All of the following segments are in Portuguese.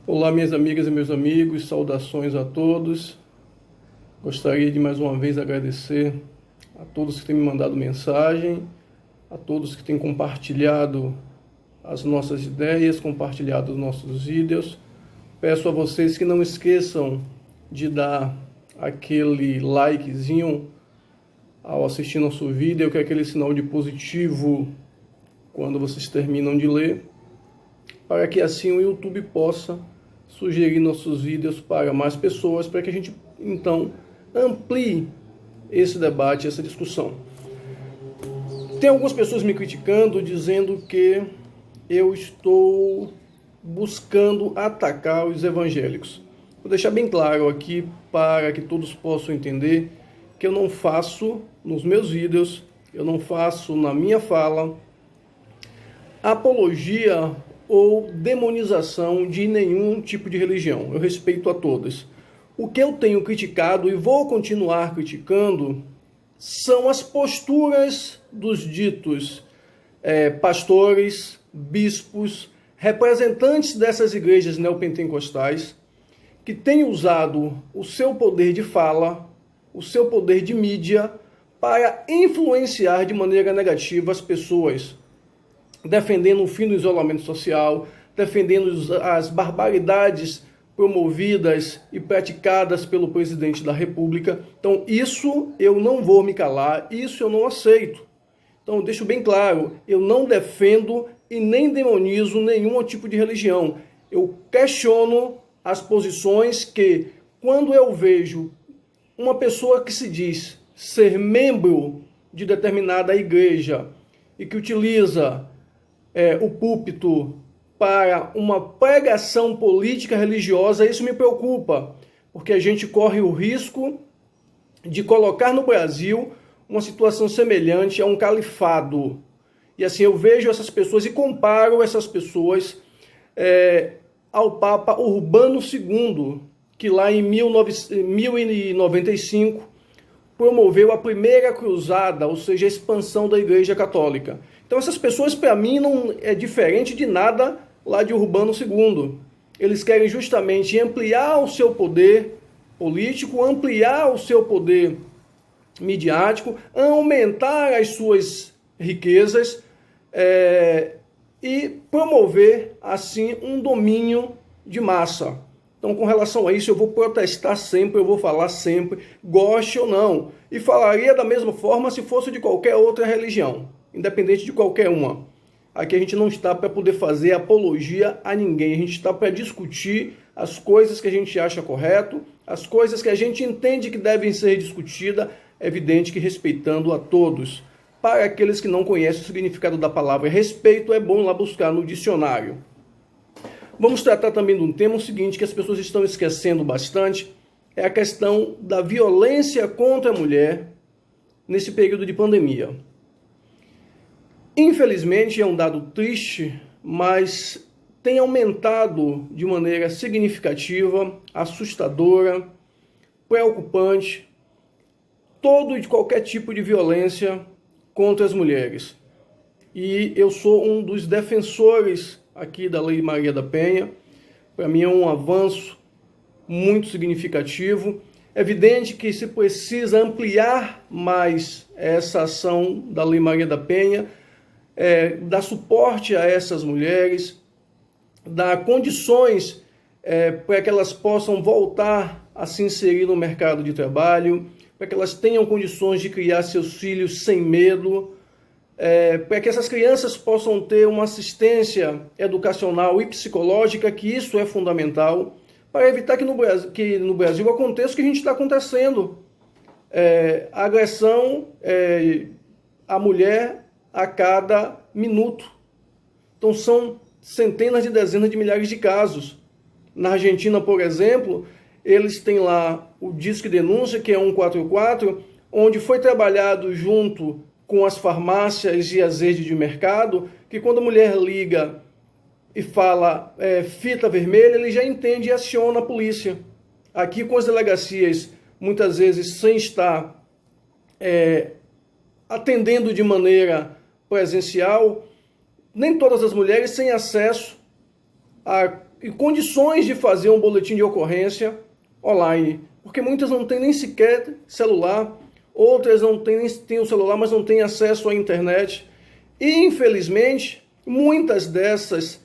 Olá, minhas amigas e meus amigos, saudações a todos. Gostaria de mais uma vez agradecer a todos que têm me mandado mensagem, a todos que têm compartilhado as nossas ideias, compartilhado os nossos vídeos. Peço a vocês que não esqueçam de dar aquele likezinho ao assistir nosso vídeo, que é aquele sinal de positivo quando vocês terminam de ler, para que assim o YouTube possa sugerir nossos vídeos para mais pessoas, para que a gente então amplie esse debate, essa discussão. Tem algumas pessoas me criticando, dizendo que eu estou buscando atacar os evangélicos. Vou deixar bem claro aqui para que todos possam entender que eu não faço nos meus vídeos, eu não faço na minha fala apologia ou demonização de nenhum tipo de religião. Eu respeito a todas. O que eu tenho criticado e vou continuar criticando são as posturas dos ditos pastores, bispos, representantes dessas igrejas neopentecostais, que têm usado o seu poder de fala, o seu poder de mídia, para influenciar de maneira negativa as pessoas, defendendo o fim do isolamento social, defendendo as barbaridades promovidas e praticadas pelo presidente da República. Então, isso eu não vou me calar, isso eu não aceito. Então, eu deixo bem claro, eu não defendo e nem demonizo nenhum tipo de religião. Eu questiono as posições que, quando eu vejo uma pessoa que se diz ser membro de determinada igreja e que utiliza o púlpito para uma pregação política religiosa, isso me preocupa, porque a gente corre o risco de colocar no Brasil uma situação semelhante a um califado. E assim, eu vejo essas pessoas e comparo essas pessoas ao Papa Urbano II, que lá em 1095 promoveu a primeira cruzada, ou seja, a expansão da Igreja Católica. Então essas pessoas, para mim, não é diferente de nada lá de Urbano II. Eles querem justamente ampliar o seu poder político, ampliar o seu poder midiático, aumentar as suas riquezas e promover, assim, um domínio de massa. Então, com relação a isso, eu vou protestar sempre, eu vou falar sempre, goste ou não. E falaria da mesma forma se fosse de qualquer outra religião, independente de qualquer uma. Aqui a gente não está para poder fazer apologia a ninguém, a gente está para discutir as coisas que a gente acha correto, as coisas que a gente entende que devem ser discutidas, é evidente que respeitando a todos. Para aqueles que não conhecem o significado da palavra respeito, é bom lá buscar no dicionário. Vamos tratar também de um tema seguinte que as pessoas estão esquecendo bastante, é a questão da violência contra a mulher nesse período de pandemia. Infelizmente, é um dado triste, mas tem aumentado de maneira significativa, assustadora, preocupante, todo e qualquer tipo de violência contra as mulheres. E eu sou um dos defensores aqui da Lei Maria da Penha. Para mim é um avanço muito significativo. É evidente que se precisa ampliar mais essa ação da Lei Maria da Penha, dar suporte a essas mulheres, dar condições para que elas possam voltar a se inserir no mercado de trabalho, para que elas tenham condições de criar seus filhos sem medo, para que essas crianças possam ter uma assistência educacional e psicológica, que isso é fundamental, para evitar que no Brasil aconteça o que a gente está acontecendo. A agressão à mulher a cada minuto. Então são centenas de dezenas de milhares de casos. Na Argentina, por exemplo, eles têm lá o Disque Denúncia, que é 144, onde foi trabalhado junto com as farmácias e as redes de mercado, que quando a mulher liga e fala fita vermelha, ele já entende e aciona a polícia. Aqui com as delegacias, muitas vezes sem estar atendendo de maneira presencial, nem todas as mulheres têm acesso a condições de fazer um boletim de ocorrência online, porque muitas não têm nem sequer celular, outras não têm o celular, mas não têm acesso à internet. E, infelizmente, muitas dessas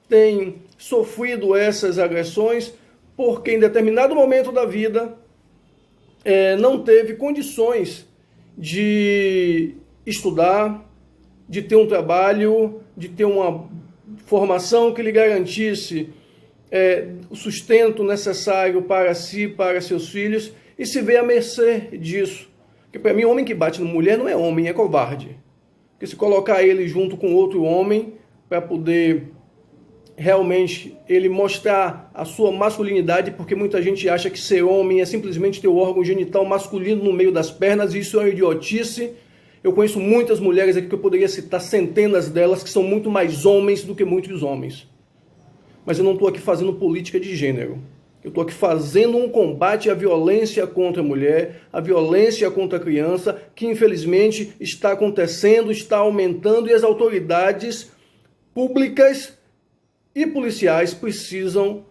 têm sofrido essas agressões porque em determinado momento da vida não teve condições de estudar, de ter um trabalho, de ter uma formação que lhe garantisse o sustento necessário para si, para seus filhos, e se vê à mercê disso. Porque para mim, homem que bate na mulher não é homem, é covarde. Porque se colocar ele junto com outro homem para poder realmente ele mostrar a sua masculinidade, porque muita gente acha que ser homem é simplesmente ter o órgão genital masculino no meio das pernas, e isso é uma idiotice. Eu conheço muitas mulheres aqui que eu poderia citar centenas delas que são muito mais homens do que muitos homens. Mas eu não estou aqui fazendo política de gênero. Eu estou aqui fazendo um combate à violência contra a mulher, à violência contra a criança, que infelizmente está acontecendo, está aumentando, e as autoridades públicas e policiais precisam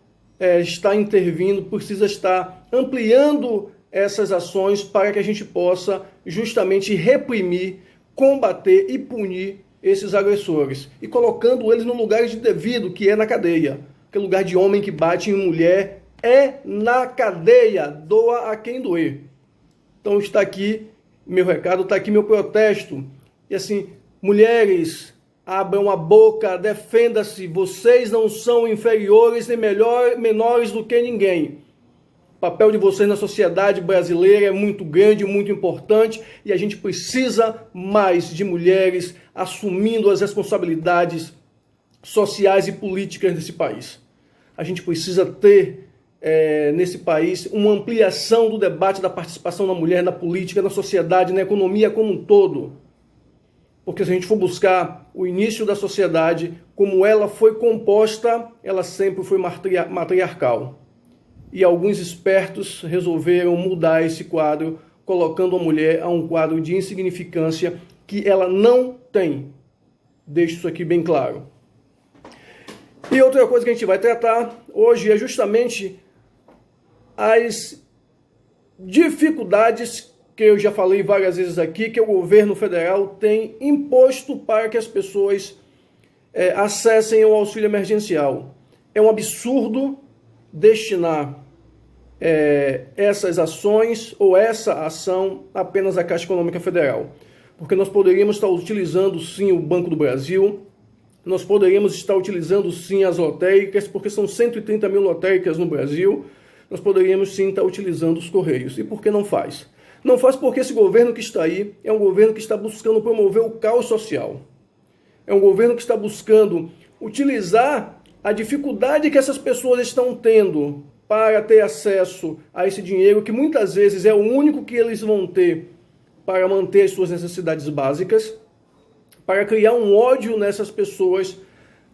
estar intervindo, precisam estar ampliando essas ações para que a gente possa justamente reprimir, combater e punir esses agressores, e colocando eles no lugar de devido, que é na cadeia. Porque lugar de homem que bate em mulher é na cadeia, doa a quem doer. Então está aqui meu recado, está aqui meu protesto. E assim, mulheres, abram a boca, defenda-se, vocês não são inferiores nem menores do que ninguém. O papel de vocês na sociedade brasileira é muito grande, muito importante, e a gente precisa mais de mulheres assumindo as responsabilidades sociais e políticas desse país. A gente precisa ter nesse país uma ampliação do debate da participação da mulher na política, na sociedade, na economia como um todo. Porque se a gente for buscar o início da sociedade, como ela foi composta, ela sempre foi matriarcal. E alguns espertos resolveram mudar esse quadro, colocando a mulher a um quadro de insignificância que ela não tem. Deixo isso aqui bem claro. E outra coisa que a gente vai tratar hoje é justamente as dificuldades que eu já falei várias vezes aqui, que o governo federal tem imposto para que as pessoas acessem o auxílio emergencial. É um absurdo destinar essas ações ou essa ação apenas à Caixa Econômica Federal. Porque nós poderíamos estar utilizando sim o Banco do Brasil, nós poderíamos estar utilizando sim as lotéricas, porque são 130 mil lotéricas no Brasil, nós poderíamos sim estar utilizando os Correios. E por que não faz? Não faz porque esse governo que está aí é um governo que está buscando promover o caos social. É um governo que está buscando utilizar a dificuldade que essas pessoas estão tendo para ter acesso a esse dinheiro, que muitas vezes é o único que eles vão ter para manter as suas necessidades básicas, para criar um ódio nessas pessoas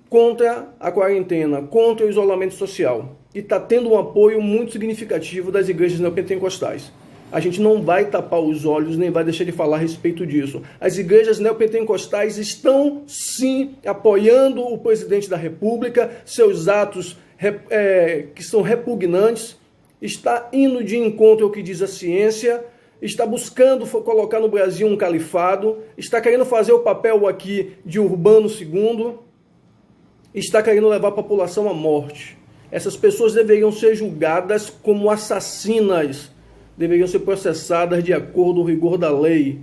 contra a quarentena, contra o isolamento social. E está tendo um apoio muito significativo das igrejas neopentecostais. A gente não vai tapar os olhos, nem vai deixar de falar a respeito disso. As igrejas neopentecostais estão, sim, apoiando o presidente da República, seus atos que são repugnantes, está indo de encontro ao que diz a ciência, está buscando colocar no Brasil um califado, está querendo fazer o papel aqui de Urbano II, está querendo levar a população à morte. Essas pessoas deveriam ser julgadas como assassinas, deveriam ser processadas de acordo com o rigor da lei,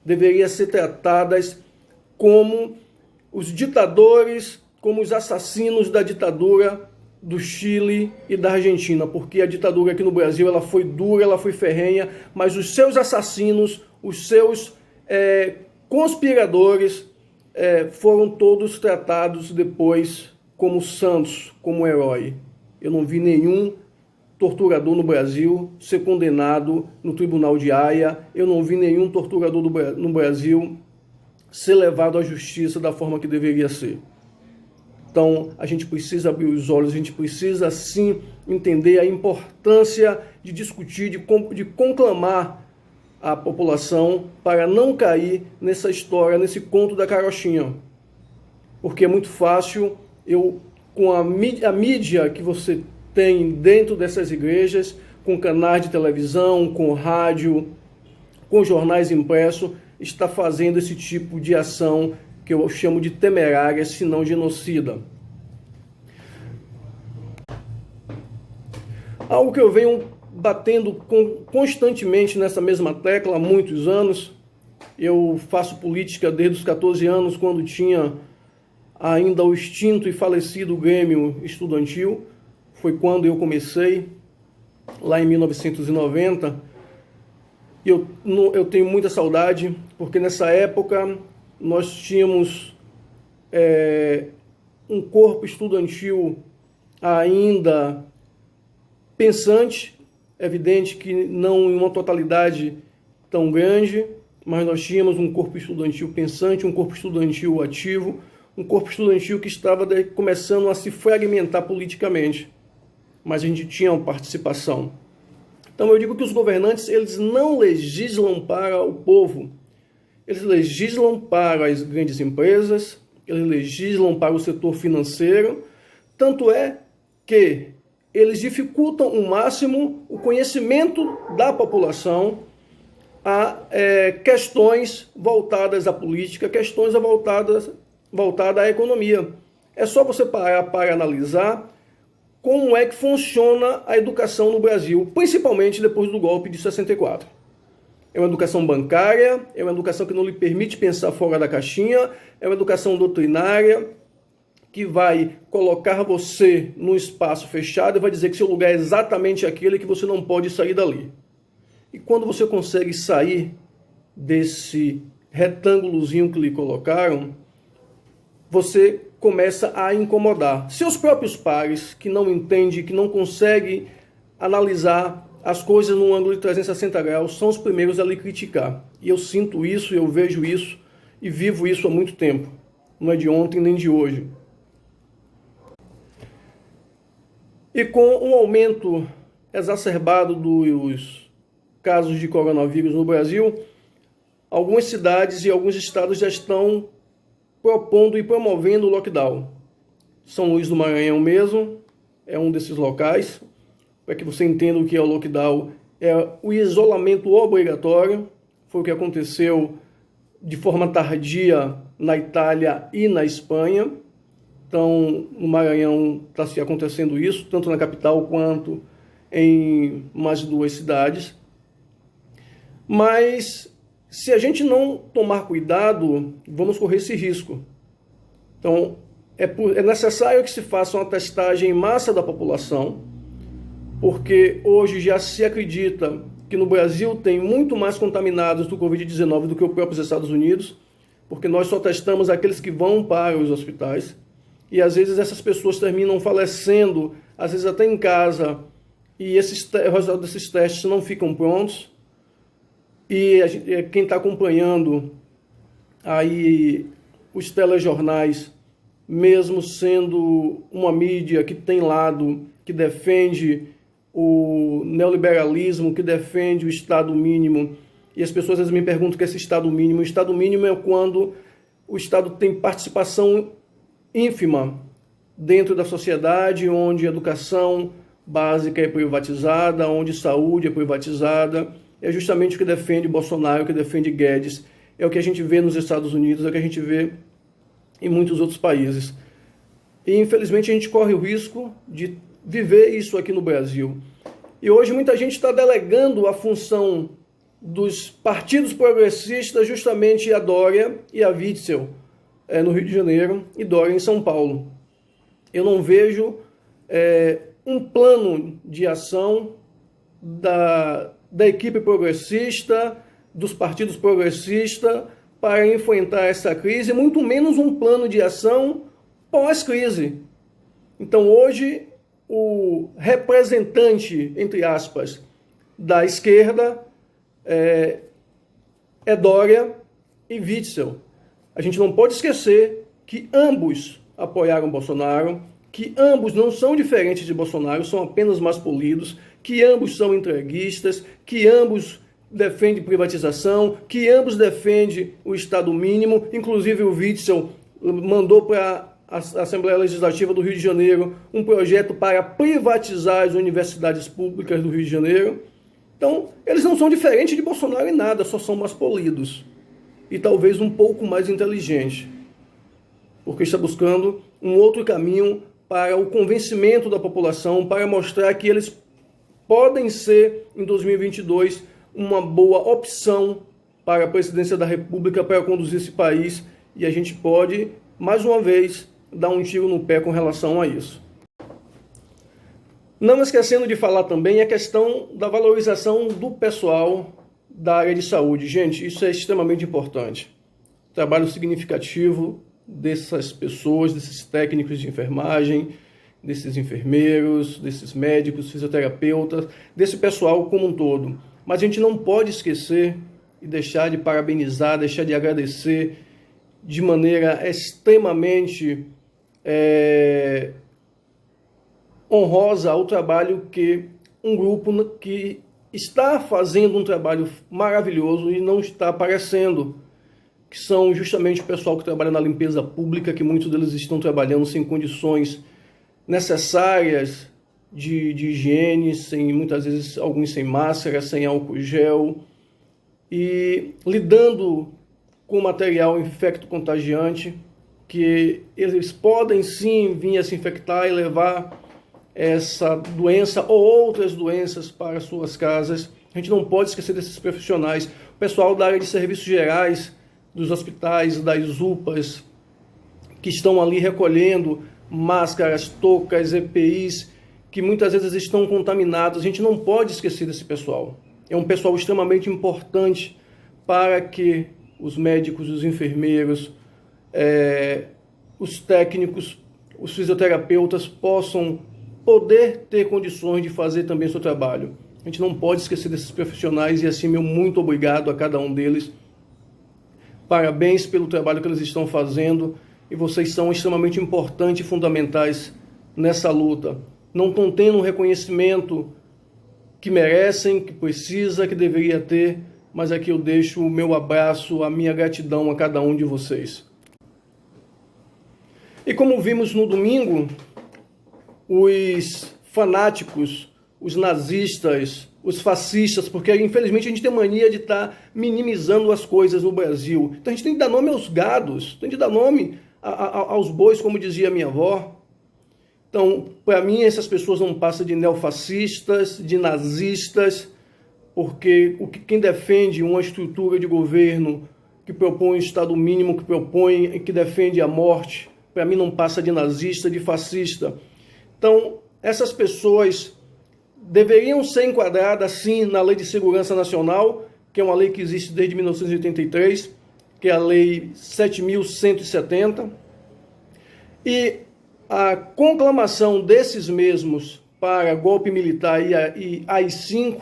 deveriam ser tratadas como os ditadores, como os assassinos da ditadura do Chile e da Argentina, porque a ditadura aqui no Brasil ela foi dura, ela foi ferrenha, mas os seus assassinos, os seus conspiradores foram todos tratados depois como santos, como herói. Eu não vi nenhum torturador no Brasil ser condenado no Tribunal de Haia, eu não vi nenhum torturador no Brasil ser levado à justiça da forma que deveria ser. Então, a gente precisa abrir os olhos, a gente precisa, sim, entender a importância de discutir, de conclamar a população para não cair nessa história, nesse conto da carochinha. Porque é muito fácil eu com a mídia que você tem dentro dessas igrejas, com canais de televisão, com rádio, com jornais impressos, está fazendo esse tipo de ação que eu chamo de temerária, se não genocida. Algo que eu venho batendo constantemente nessa mesma tecla há muitos anos. Eu faço política desde os 14 anos, quando tinha ainda o extinto e falecido Grêmio Estudantil. Foi quando eu comecei, lá em 1990. E eu tenho muita saudade, porque nessa época nós tínhamos um corpo estudantil ainda pensante, evidente que não em uma totalidade tão grande, mas nós tínhamos um corpo estudantil pensante, um corpo estudantil ativo, um corpo estudantil que estava começando a se fragmentar politicamente, mas a gente tinha uma participação. Então eu digo que os governantes, eles não legislam para o povo, eles legislam para as grandes empresas, eles legislam para o setor financeiro, tanto é que eles dificultam ao máximo o conhecimento da população a questões voltadas à política, questões voltadas à economia. É só você parar para analisar como é que funciona a educação no Brasil, principalmente depois do golpe de 64. É uma educação bancária, é uma educação que não lhe permite pensar fora da caixinha, é uma educação doutrinária que vai colocar você num espaço fechado e vai dizer que seu lugar é exatamente aquele, que você não pode sair dali. E quando você consegue sair desse retângulozinho que lhe colocaram, você começa a incomodar seus próprios pares, que não entendem, que não conseguem analisar as coisas num ângulo de 360 graus, são os primeiros a lhe criticar. E eu sinto isso, eu vejo isso e vivo isso há muito tempo. Não é de ontem nem de hoje. E com um aumento exacerbado dos casos de coronavírus no Brasil, algumas cidades e alguns estados já estão propondo e promovendo o lockdown. São Luís do Maranhão mesmo é um desses locais. Para que você entenda o que é o lockdown, é o isolamento obrigatório. Foi o que aconteceu de forma tardia na Itália e na Espanha. Então, no Maranhão está se acontecendo isso, tanto na capital quanto em mais 2 cidades. Mas se a gente não tomar cuidado, vamos correr esse risco. Então, é necessário que se faça uma testagem em massa da população, porque hoje já se acredita que no Brasil tem muito mais contaminados do Covid-19 do que os próprios Estados Unidos, porque nós só testamos aqueles que vão para os hospitais, e às vezes essas pessoas terminam falecendo, às vezes até em casa, e o resultado desses testes não ficam prontos. E quem está acompanhando aí os telejornais, mesmo sendo uma mídia que tem lado, que defende o neoliberalismo, que defende o Estado mínimo, e as pessoas às vezes me perguntam o que é esse Estado mínimo. O Estado mínimo é quando o Estado tem participação ínfima dentro da sociedade, onde a educação básica é privatizada, onde saúde é privatizada. É justamente o que defende Bolsonaro, o que defende Guedes. É o que a gente vê nos Estados Unidos, é o que a gente vê em muitos outros países. E, infelizmente, a gente corre o risco de viver isso aqui no Brasil. E hoje muita gente está delegando a função dos partidos progressistas justamente a Dória e a Witzel, no Rio de Janeiro, e Dória em São Paulo. Eu não vejo um plano de ação da equipe progressista, dos partidos progressistas, para enfrentar essa crise, muito menos um plano de ação pós-crise. Então, hoje, o representante, entre aspas, da esquerda é Dória e Witzel. A gente não pode esquecer que ambos apoiaram Bolsonaro, que ambos não são diferentes de Bolsonaro, são apenas mais polidos, que ambos são entreguistas, que ambos defendem privatização, que ambos defendem o Estado mínimo. Inclusive o Witzel mandou para Assembleia Legislativa do Rio de Janeiro um projeto para privatizar as universidades públicas do Rio de Janeiro. Então, eles não são diferentes de Bolsonaro em nada, só são mais polidos e talvez um pouco mais inteligentes, porque está buscando um outro caminho para o convencimento da população, para mostrar que eles podem ser, em 2022, uma boa opção para a presidência da República, para conduzir esse país, e a gente pode, mais uma vez, dar um tiro no pé com relação a isso. Não esquecendo de falar também a questão da valorização do pessoal da área de saúde. Gente, isso é extremamente importante. Trabalho significativo dessas pessoas, desses técnicos de enfermagem, desses enfermeiros, desses médicos, fisioterapeutas, desse pessoal como um todo. Mas a gente não pode esquecer e deixar de parabenizar, deixar de agradecer de maneira extremamente honrosa ao trabalho que um grupo que está fazendo um trabalho maravilhoso e não está aparecendo, que são justamente o pessoal que trabalha na limpeza pública, que muitos deles estão trabalhando sem condições necessárias de higiene, muitas vezes alguns sem máscara, sem álcool gel, e lidando com material infecto-contagiante, que eles podem sim vir a se infectar e levar essa doença ou outras doenças para suas casas. A gente não pode esquecer desses profissionais. O pessoal da área de serviços gerais, dos hospitais, das UPAs, que estão ali recolhendo máscaras, toucas, EPIs, que muitas vezes estão contaminados. A gente não pode esquecer desse pessoal. É um pessoal extremamente importante para que os médicos, os enfermeiros, os técnicos, os fisioterapeutas possam poder ter condições de fazer também o seu trabalho. A gente não pode esquecer desses profissionais e assim, meu muito obrigado a cada um deles. Parabéns pelo trabalho que eles estão fazendo e vocês são extremamente importantes e fundamentais nessa luta. Não estão tendo o reconhecimento que merecem, que precisa, que deveria ter, mas aqui eu deixo o meu abraço, a minha gratidão a cada um de vocês. E como vimos no domingo, os fanáticos, os nazistas, os fascistas, porque infelizmente a gente tem mania de estar minimizando as coisas no Brasil. Então a gente tem que dar nome aos gados, tem que dar nome aos bois, como dizia minha avó. Então, para mim, essas pessoas não passam de neofascistas, de nazistas, porque quem defende uma estrutura de governo que propõe o Estado mínimo, que defende a morte, para mim não passa de nazista, de fascista. Então, essas pessoas deveriam ser enquadradas, sim, na Lei de Segurança Nacional, que é uma lei que existe desde 1983, que é a Lei 7.170, e a conclamação desses mesmos para golpe militar e AI-5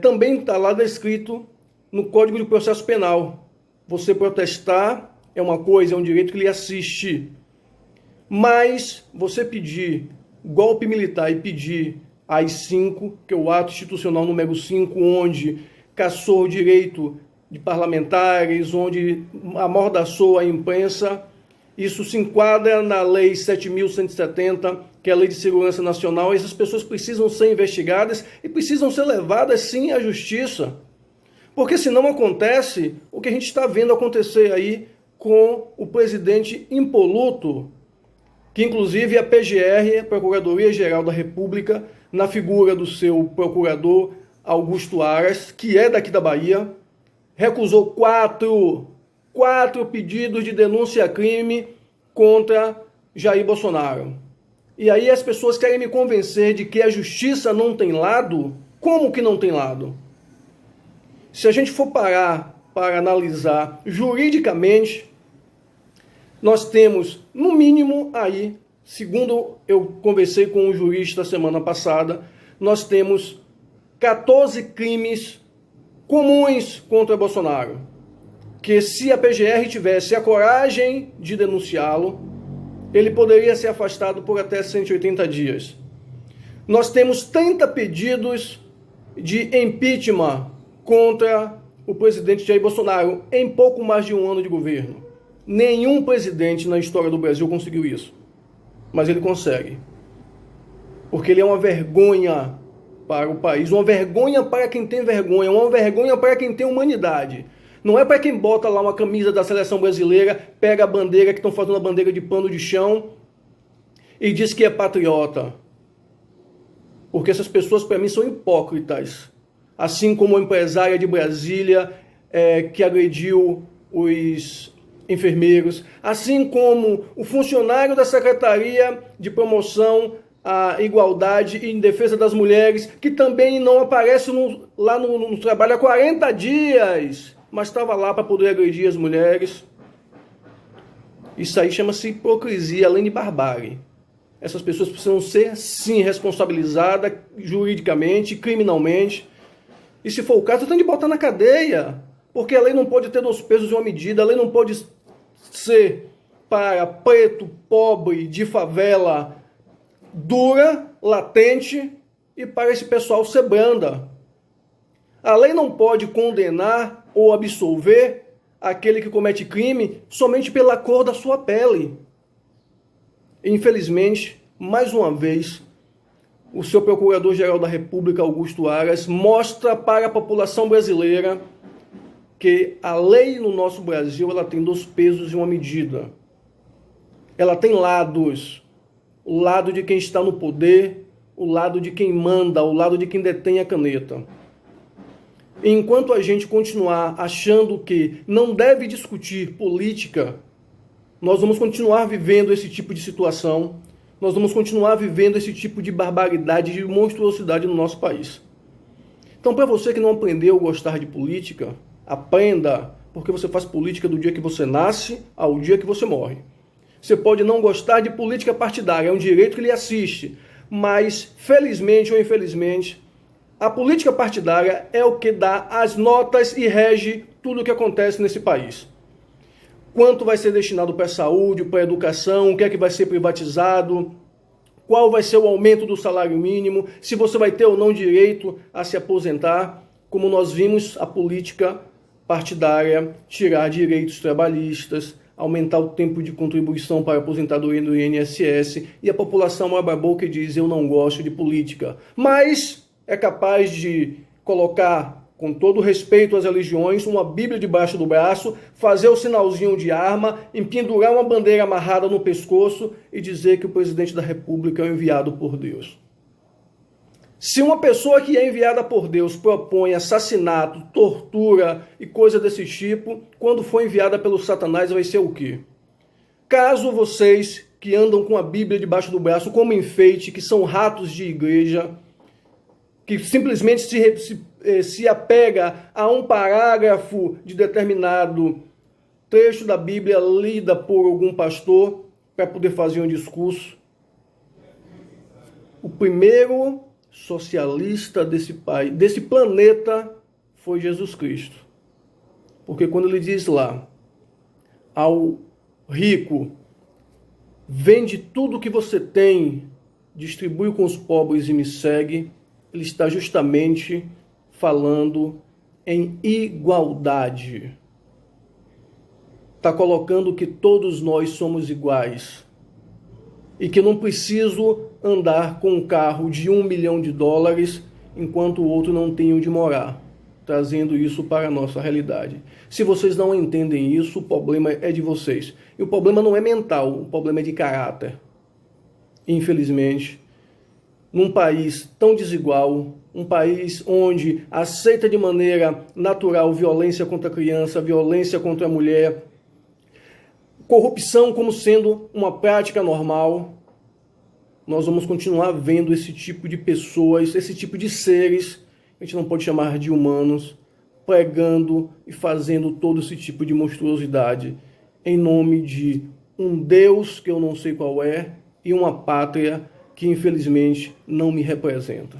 também está lá descrito no Código de Processo Penal. Você protestar é uma coisa, é um direito que lhe assiste, mas você pedir golpe militar e pedir AI-5, que é o ato institucional número 5, onde caçou o direito de parlamentares, onde amordaçou a imprensa, isso se enquadra na Lei 7.170, que é a Lei de Segurança Nacional, e essas pessoas precisam ser investigadas e precisam ser levadas, sim, à justiça. Porque senão acontece o que a gente está vendo acontecer aí com o presidente impoluto, que inclusive a PGR, a Procuradoria-Geral da República, na figura do seu procurador Augusto Aras, que é daqui da Bahia, recusou quatro pedidos de denúncia-crime contra Jair Bolsonaro. E aí as pessoas querem me convencer de que a justiça não tem lado? Como que não tem lado? Se a gente for parar para analisar juridicamente, nós temos, no mínimo, aí, segundo eu conversei com um jurista semana passada, nós temos 14 crimes comuns contra Bolsonaro, que se a PGR tivesse a coragem de denunciá-lo, ele poderia ser afastado por até 180 dias. Nós temos 30 pedidos de impeachment contra o presidente Jair Bolsonaro em pouco mais de um ano de governo. Nenhum presidente na história do Brasil conseguiu isso. Mas ele consegue. Porque ele é uma vergonha para o país, uma vergonha para quem tem vergonha, uma vergonha para quem tem humanidade. Não é para quem bota lá uma camisa da seleção brasileira, pega a bandeira, que estão fazendo a bandeira de pano de chão, e diz que é patriota. Porque essas pessoas, para mim, são hipócritas. Assim como a empresária de Brasília, que agrediu os enfermeiros, assim como o funcionário da Secretaria de Promoção à Igualdade e em Defesa das Mulheres, que também não aparece lá no trabalho há 40 dias, mas estava lá para poder agredir as mulheres. Isso aí chama-se hipocrisia, além de barbárie. Essas pessoas precisam ser, sim, responsabilizadas juridicamente, criminalmente. E se for o caso, tem de botar na cadeia. Porque a lei não pode ter 2 pesos e uma medida. A lei não pode ser para preto, pobre, de favela, dura, latente, e para esse pessoal ser branda. A lei não pode condenar ou absolver aquele que comete crime somente pela cor da sua pele. Infelizmente, mais uma vez, o seu Procurador-Geral da República, Augusto Aras, mostra para a população brasileira que a lei no nosso Brasil ela tem 2 pesos e uma medida. Ela tem lados. O lado de quem está no poder, o lado de quem manda, o lado de quem detém a caneta. E enquanto a gente continuar achando que não deve discutir política, nós vamos continuar vivendo esse tipo de situação, nós vamos continuar vivendo esse tipo de barbaridade, de monstruosidade no nosso país. Então, para você que não aprendeu a gostar de política, aprenda, porque você faz política do dia que você nasce ao dia que você morre. Você pode não gostar de política partidária, é um direito que lhe assiste, mas, felizmente ou infelizmente, a política partidária é o que dá as notas e rege tudo o que acontece nesse país. Quanto vai ser destinado para a saúde, para a educação, o que é que vai ser privatizado, qual vai ser o aumento do salário mínimo, se você vai ter ou não direito a se aposentar, como nós vimos a política partidária tirar direitos trabalhistas, aumentar o tempo de contribuição para a aposentadoria do INSS, e a população abre a boca e diz: eu não gosto de política. Mas é capaz de colocar, com todo respeito às religiões, uma Bíblia debaixo do braço, fazer o sinalzinho de arma, empendurar uma bandeira amarrada no pescoço e dizer que o presidente da República é o enviado por Deus. Se uma pessoa que é enviada por Deus propõe assassinato, tortura e coisa desse tipo, quando for enviada pelo Satanás vai ser o quê? Caso vocês que andam com a Bíblia debaixo do braço como enfeite, que são ratos de igreja, que simplesmente se apega a um parágrafo de determinado trecho da Bíblia lida por algum pastor para poder fazer um discurso. O primeiro socialista desse país, desse planeta, foi Jesus Cristo. Porque quando ele diz lá ao rico: vende tudo que você tem, distribui com os pobres e me segue, ele está justamente falando em igualdade. Está colocando que todos nós somos iguais. E que não preciso andar com um carro de $1 milhão enquanto o outro não tem onde morar. Trazendo isso para a nossa realidade. Se vocês não entendem isso, o problema é de vocês. E o problema não é mental, o problema é de caráter. Infelizmente, num país tão desigual, um país onde aceita de maneira natural violência contra a criança, violência contra a mulher, corrupção como sendo uma prática normal, nós vamos continuar vendo esse tipo de pessoas, esse tipo de seres, a gente não pode chamar de humanos, pregando e fazendo todo esse tipo de monstruosidade em nome de um Deus que eu não sei qual é e uma pátria que infelizmente não me representa.